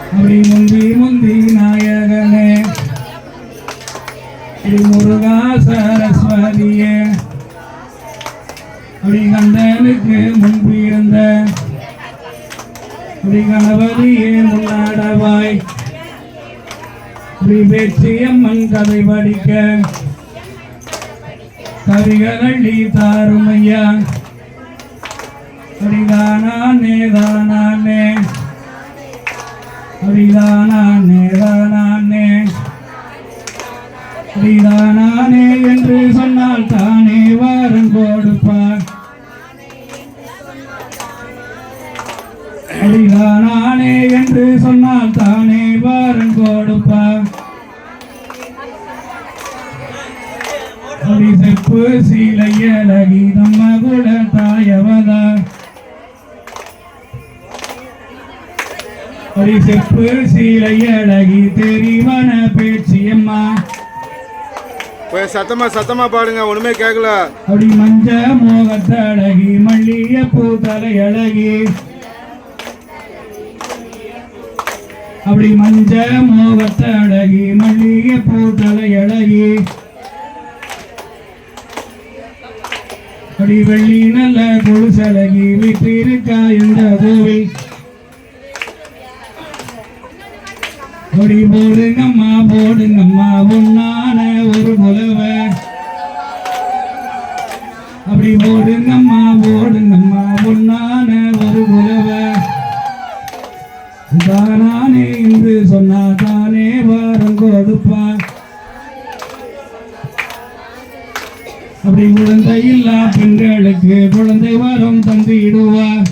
அப்படி முந்தி முந்தி நாயகனே முருகா சரஸ்வதியே அப்படி கந்தனுக்கு முன்பு இருந்த அப்படி கணபதியே முன்னாடவாய் அப்படி பேச்சியம்மன் கதை படிக்க கவிகள் அள்ளி தாருமையா அப்படிதானே தானே அப்படிதானே தானே அப்படிதானே என்று சொன்னால் தானே வாரம் கொடுப்பார் அப்படிதானே என்று சொன்னால் தானே வாரம் கொடுப்பார் அப்படி செப்பு சீலையழகி நம்ம கூட தாயவதா அப்படி செப்பு சீலையழகி தெரிவன பேச்சியம்மா சத்தமா பாடுங்க ஒண்ணுமே கேட்கல அப்படி மஞ்ச மோகத்தழகி மல்லிய பூத்தலை அழகி அப்படி மஞ்ச மோகத்தழகி மல்லிய பூத்தலை அழகி அப்படி வெள்ளி நல்ல கொலுசழகி வீட்டிருக்கா இந்த கோவில் அப்படி போடுங்கம்மா பொன்னான ஒரு புலவ அப்படி போடுங்கம்மா பொன்னான ஒரு புலவ தானே என்று சொன்னா தானே வாரம் கொடுப்பா அப்படி குழந்தை இல்லா பெண்களுக்கு குழந்தை வரம் தந்திடுவார்